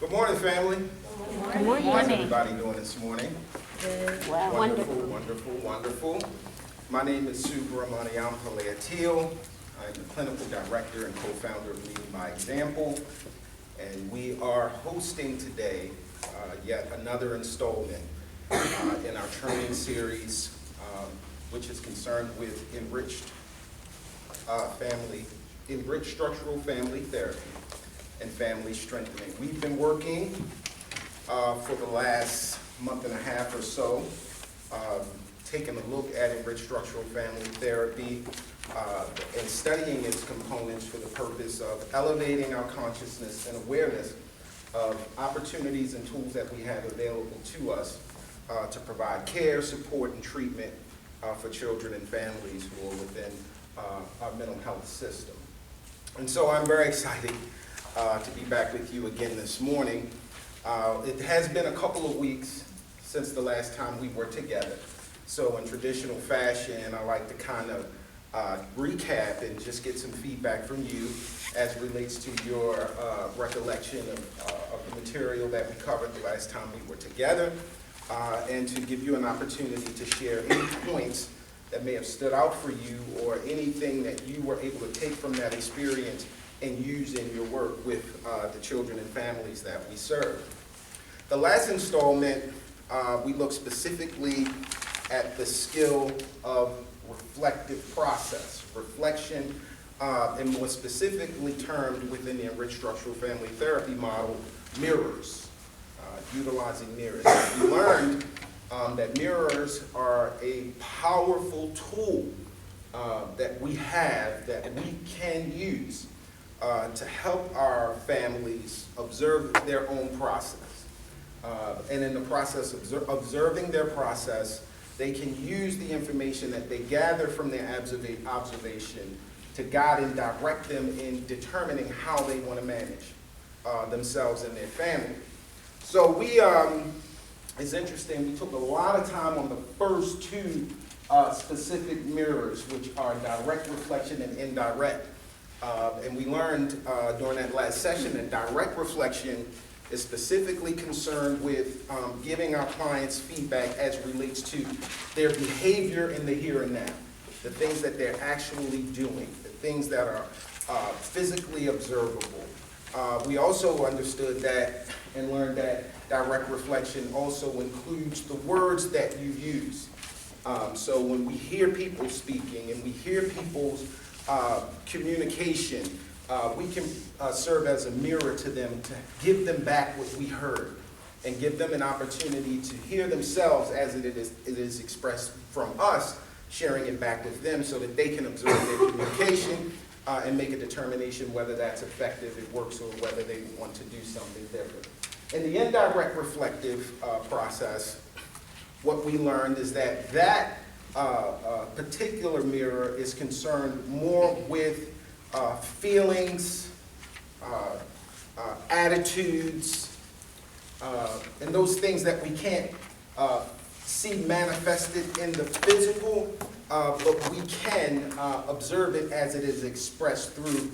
Good morning, family. Good morning. How's everybody doing this morning? Well, Wonderful, wonderful, wonderful. My name is Subramaniam Palayatil. I'm the clinical director and co-founder of Leading by Example. And we are hosting today yet another installment in our training series, which is concerned with enriched structural family therapy and family strengthening. We've been working for the last month and a half or so, taking a look at enriched structural family therapy and studying its components for the purpose of elevating our consciousness and awareness of opportunities and tools that we have available to us to provide care, support, and treatment for children and families who are within our mental health system. And so I'm very excited to be back with you again this morning. It has been a couple of weeks since the last time we were together. So in traditional fashion, I like to kind of recap and just get some feedback from you as it relates to your recollection of the material that we covered the last time we were together, and to give you an opportunity to share any points that may have stood out for you or anything that you were able to take from that experience and use in your work with the children and families that we serve. The last installment, we looked specifically at the skill of reflective process, reflection, and more specifically termed within the enriched structural family therapy model, mirrors, utilizing mirrors. We learned that mirrors are a powerful tool that we have that we can use to help our families observe their own process. And in the process of observing their process, they can use the information that they gather from their observation to guide and direct them in determining how they want to manage themselves and their family. So it's interesting, we took a lot of time on the first two specific mirrors, which are direct reflection and indirect. And we learned during that last session that direct reflection is specifically concerned with giving our clients feedback as it relates to their behavior in the here and now, the things that they're actually doing, the things that are physically observable. We also understood that and learned that direct reflection also includes the words that you use. So when we hear people speaking and we hear people's communication, we can serve as a mirror to them to give them back what we heard and give them an opportunity to hear themselves as it is expressed from us, sharing it back with them so that they can observe their communication and make a determination whether that's effective, it works, or whether they want to do something different. In the indirect reflective process, what we learned is that particular mirror is concerned more with feelings, attitudes, and those things that we can't see manifested in the physical, but we can observe it as it is expressed through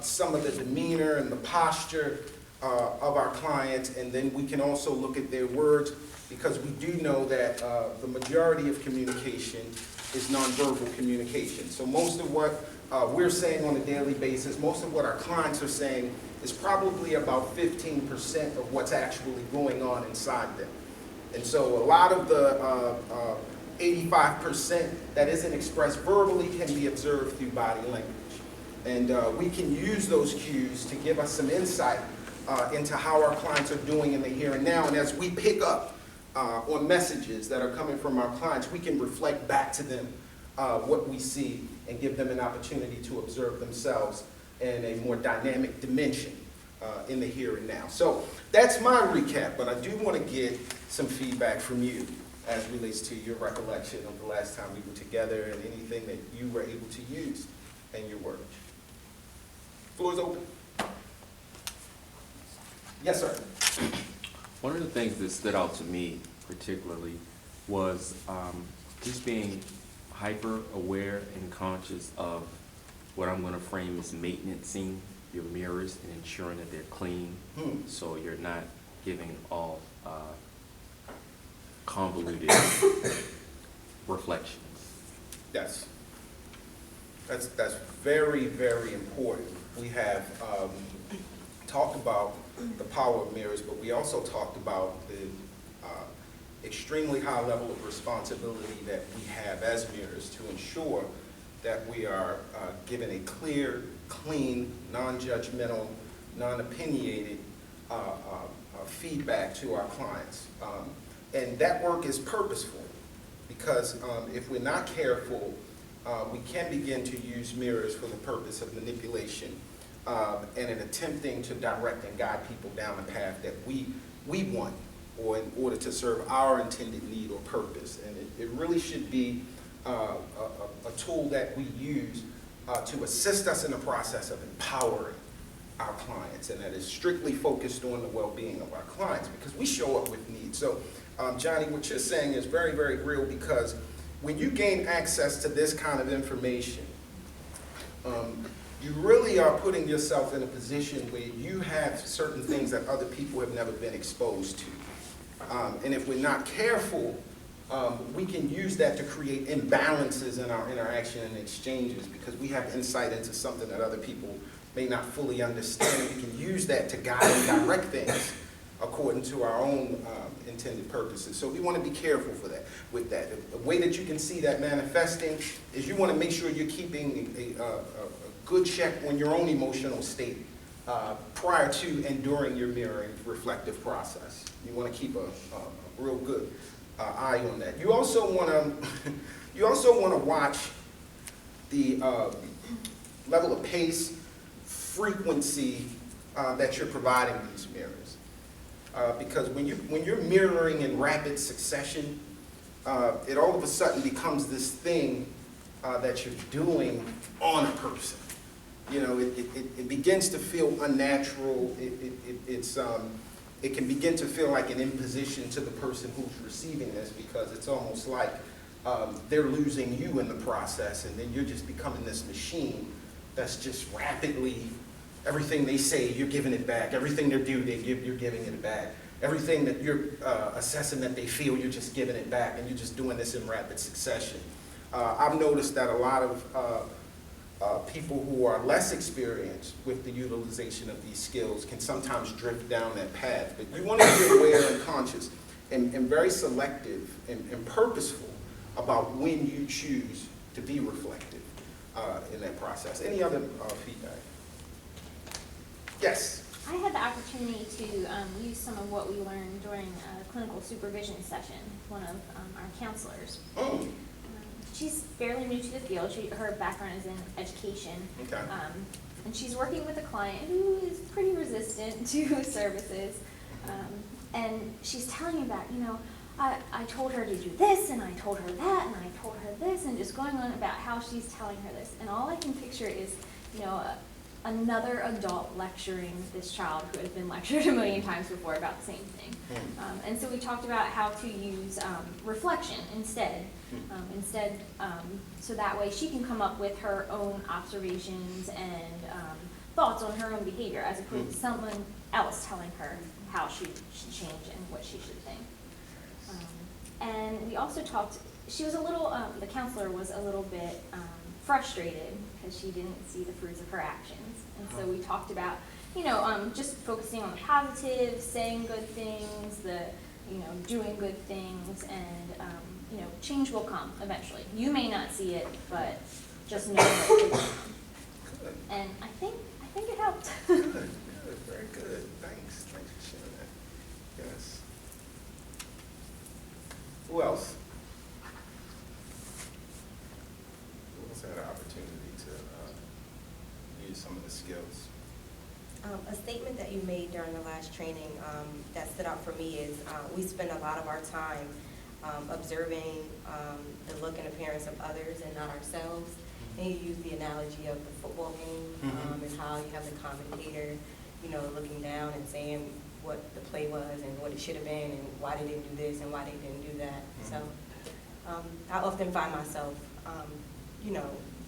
some of the demeanor and the posture of our clients, and then we can also look at their words, because we do know that the majority of communication is nonverbal communication. So most of what we're saying on a daily basis, most of what our clients are saying is probably about 15% of what's actually going on inside them. And so a lot of the 85% that isn't expressed verbally can be observed through body language. And we can use those cues to give us some insight into how our clients are doing in the here and now. And as we pick up on messages that are coming from our clients, we can reflect back to them what we see and give them an opportunity to observe themselves in a more dynamic dimension in the here and now. So that's my recap, but I do want to get some feedback from you as relates to your recollection of the last time we were together and anything that you were able to use in your work. Floor is open. Yes, sir. One of the things that stood out to me particularly was just being hyper aware and conscious of what I'm going to frame as maintenancing your mirrors and ensuring that they're clean, so you're not giving off convoluted reflections. Yes. That's very, very important. We have talked about the power of mirrors, but we also talked about the extremely high level of responsibility that we have as mirrors to ensure that we are giving a clear, clean, non-judgmental, non-opinionated feedback to our clients. And that work is purposeful, because if we're not careful, we can begin to use mirrors for the purpose of manipulation and in attempting to direct and guide people down a path that we want, or in order to serve our intended need or purpose. And it really should be a tool that we use to assist us in the process of empowering our clients, and that is strictly focused on the well-being of our clients, because we show up with needs. So, Johnny, what you're saying is very, very real, because when you gain access to this kind of information, you really are putting yourself in a position where you have certain things that other people have never been exposed to. And if we're not careful, we can use that to create imbalances in our interaction and exchanges, because we have insight into something that other people may not fully understand. We can use that to guide and direct things according to our own intended purposes. So we want to be careful with that. The way that you can see that manifesting is you want to make sure you're keeping a good check on your own emotional state prior to and during your mirroring reflective process. You want to keep a real good eye on that. You also want to watch the level of pace, frequency that you're providing these mirrors. Because when you're mirroring in rapid succession, it all of a sudden becomes this thing that you're doing on a person. You know, it begins to feel unnatural. It can begin to feel like an imposition to the person who's receiving this, because it's almost like they're losing you in the process, and then you're just becoming this machine that's just rapidly, everything they say, you're giving it back. Everything they do, you're giving it back. Everything that you're assessing that they feel, you're just giving it back, and you're just doing this in rapid succession. I've noticed that a lot of people who are less experienced with the utilization of these skills can sometimes drift down that path. But you want to be aware and conscious and very selective and purposeful about when you choose to be reflective in that process. Any other feedback? Yes? I had the opportunity to use some of what we learned during a clinical supervision session, one of our counselors. Oh. She's fairly new to the field. Her background is in education. Okay. And she's working with a client who is pretty resistant to services. And she's telling me about, I told her to do this, and I told her that, and I told her this, and just going on about how she's telling her this. And all I can picture is, another adult lecturing this child who has been lectured a million times before about the same thing. And so we talked about how to use reflection instead. So that way she can come up with her own observations and thoughts on her own behavior, as opposed to someone else telling her how she should change and what she should think. And we also talked, she was a little, the counselor was a little bit frustrated because she didn't see the fruits of her actions. And so we talked about, just focusing on the positives, saying good things, doing good things, and, change will come eventually. You may not see it, but just know that it will come. Good. And I think it helped. Good, very good. Thanks for sharing that. Yes. Who else? Who else had an opportunity to use some of the skills? A statement that you made during the last training that stood out for me is we spend a lot of our time observing the look and appearance of others and not ourselves. And you use the analogy of the football game and how you have the commentator, looking down and saying what the play was and what it should have been and why they didn't do this and why they didn't do that. So I often find myself,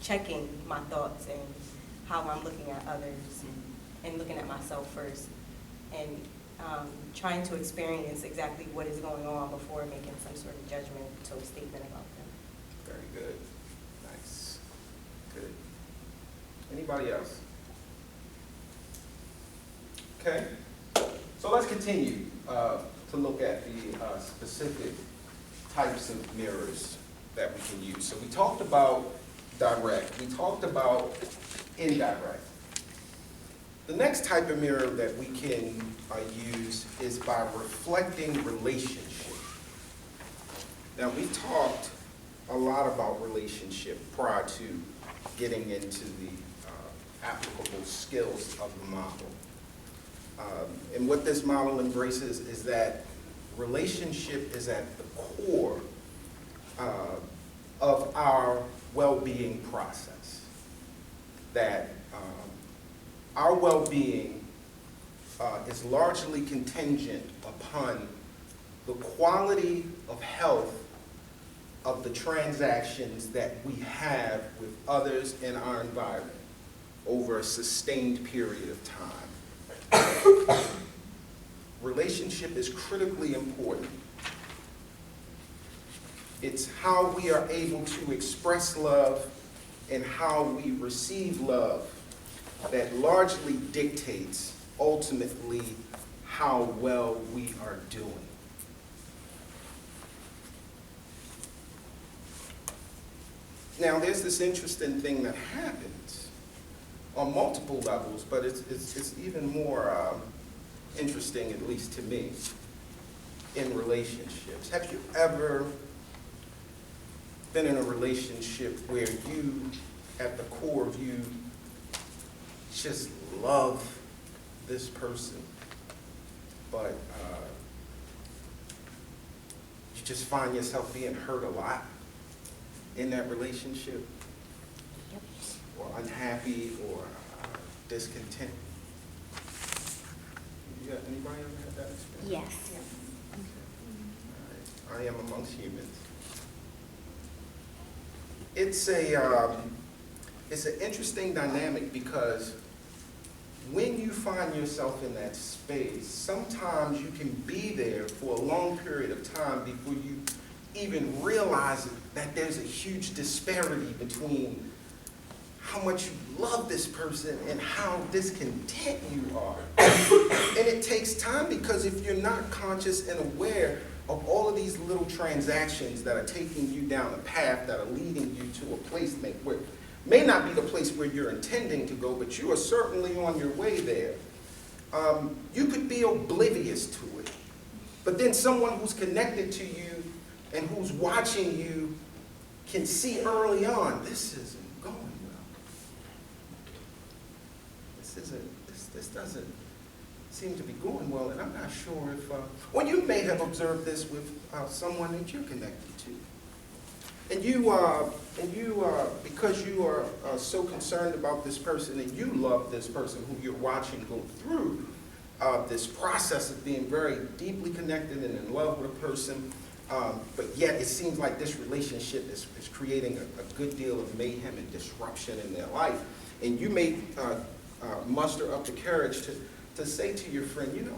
checking my thoughts and how I'm looking at others and looking at myself first, and trying to experience exactly what is going on before making some sort of judgmental statement about them. Very good. Nice. Good. Anybody else? Okay. So let's continue to look at the specific types of mirrors that we can use. So we talked about direct. We talked about indirect. The next type of mirror that we can use is by reflecting relationship. Now, we talked a lot about relationship prior to getting into the applicable skills of the model. And what this model embraces is that relationship is at the core of our well-being process. That our well-being is largely contingent upon the quality of health of the transactions that we have with others in our environment over a sustained period of time. Relationship is critically important. It's how we are able to express love and how we receive love that largely dictates ultimately how well we are doing. Now, there's this interesting thing that happens on multiple levels, but it's even more interesting, at least to me, in relationships. Have you ever been in a relationship where you, at the core of you, just love this person, but you just find yourself being hurt a lot in that relationship, or unhappy, or discontent? You got anybody ever had that experience? Yes. All right. I am amongst humans. It's an interesting dynamic because when you find yourself in that space, sometimes you can be there for a long period of time before you even realize that there's a huge disparity between how much you love this person and how discontent you are. And it takes time because if you're not conscious and aware of all of these little transactions that are taking you down a path that are leading you to a place where may not be the place where you're intending to go, but you are certainly on your way there. You could be oblivious to it. But then someone who's connected to you and who's watching you can see early on, this isn't going well. This doesn't seem to be going well, and I'm not sure if, well, you may have observed this with someone that you're connected to. And because you are so concerned about this person and you love this person who you're watching go through this process of being very deeply connected and in love with a person, but yet it seems like this relationship is creating a good deal of mayhem and disruption in their life. And you may muster up the courage to say to your friend, you know,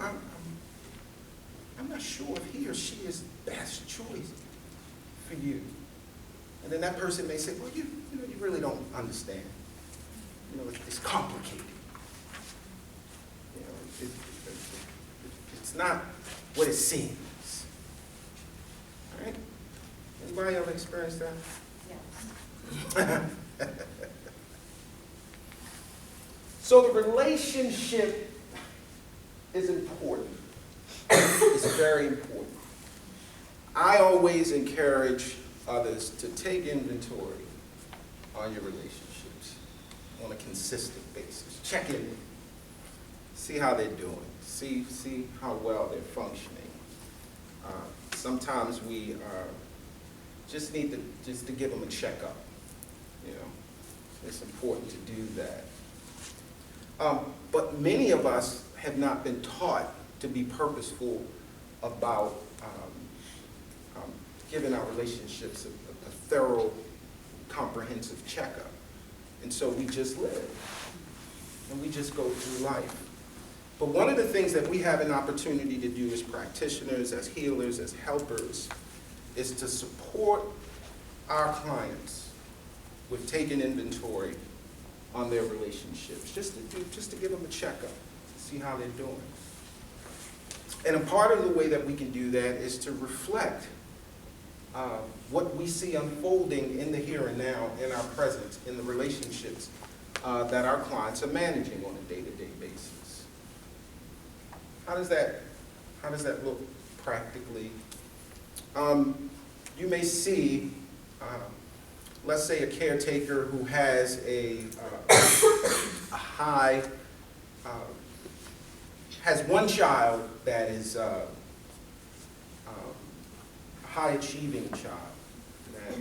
I'm not sure if he or she is the best choice for you. And then that person may say, well, you really don't understand. You know, it's complicated. You know, it's not what it seems. All right? Anybody ever experienced that? Yes. So the relationship is important. It's very important. I always encourage others to take inventory on your relationships on a consistent basis. Check in, see how they're doing, see how well they're functioning. Sometimes we just need to give them a checkup. You know, it's important to do that. But many of us have not been taught to be purposeful about giving our relationships a thorough, comprehensive checkup. And so we just live. and we just go through life. But one of the things that we have an opportunity to do as practitioners, as healers, as helpers, is to support our clients with taking inventory on their relationships, just to give them a checkup, see how they're doing. And a part of the way that we can do that is to reflect what we see unfolding in the here and now, in our present, in the relationships that our clients are managing on a day-to-day basis. How does that look practically? You may see, let's say, a caretaker who has a high, has one child that is a high-achieving child, that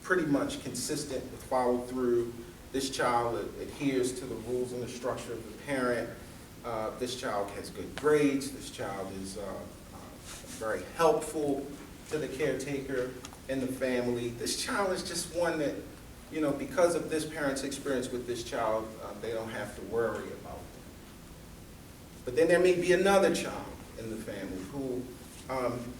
pretty much consistent with follow-through. This child adheres to the rules and the structure of the parent. This child has good grades. This child is very helpful to the caretaker and the family. This child is just one that, you know, because of this parent's experience with this child, they don't have to worry about them. But then there may be another child in the family who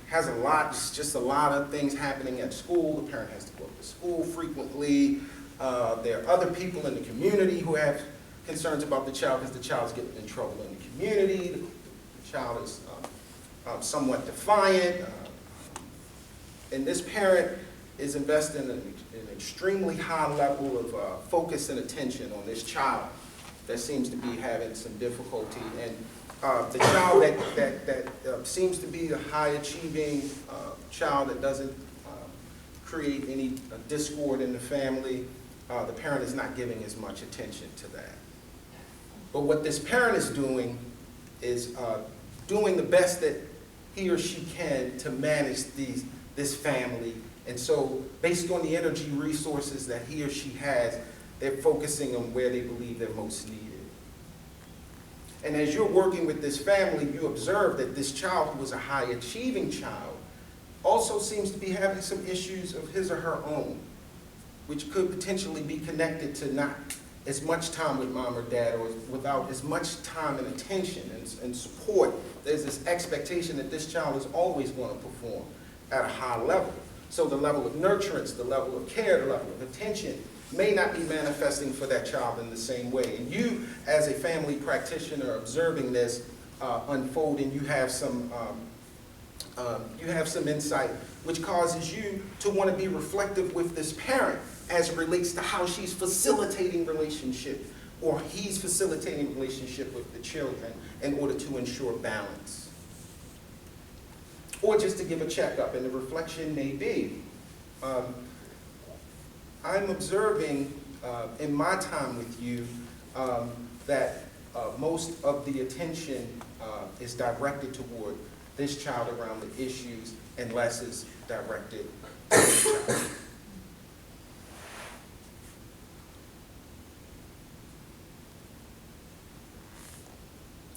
has just a lot of things happening at school. The parent has to go to school frequently. There are other people in the community who have concerns about the child because the child's getting in trouble in the community. The child is somewhat defiant. And this parent is investing in an extremely high level of focus and attention on this child that seems to be having some difficulty. And the child that seems to be a high-achieving child that doesn't create any discord in the family, the parent is not giving as much attention to that. But what this parent is doing doing the best that he or she can to manage this family. And so based on the energy resources that he or she has, they're focusing on where they believe they're most needed. And as you're working with this family, you observe that this child, who was a high-achieving child, also seems to be having some issues of his or her own, which could potentially be connected to not as much time with mom or dad, or without as much time and attention and support. There's this expectation that this child is always going to perform at a high level. So the level of nurturance, the level of care, the level of attention may not be manifesting for that child in the same way. And you, as a family practitioner, observing this unfold, and you have some insight, which causes you to want to be reflective with this parent as it relates to how she's facilitating relationship, or he's facilitating relationship with the children in order to ensure balance. Or just to give a checkup, and the reflection may be, I'm observing in my time with you that most of the attention is directed toward this child around the issues, and less is directed to the child.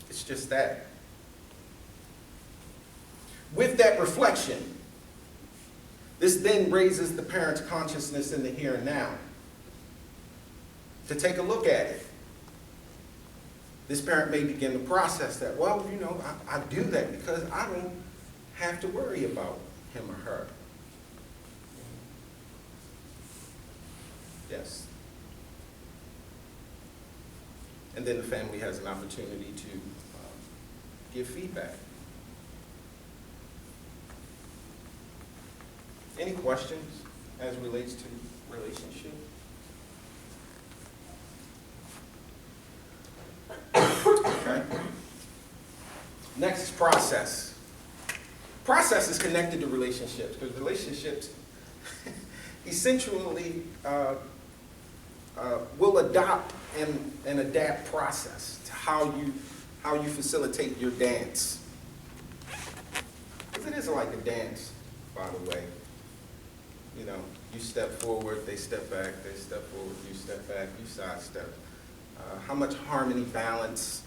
It's just that. With that reflection, this then raises the parent's consciousness in the here and now to take a look at it. This parent may begin to process that. Well, you know, I do that because I don't have to worry about him or her. Yes. And then the family has an opportunity to give feedback. Any questions as it relates to relationship? Okay. Next is process. Process is connected to relationships, because relationships essentially will adopt and adapt process to how you facilitate your dance. Because it is like a dance, by the way. You know, you step forward, they step back, they step forward, you step back, you sidestep. How much harmony, balance,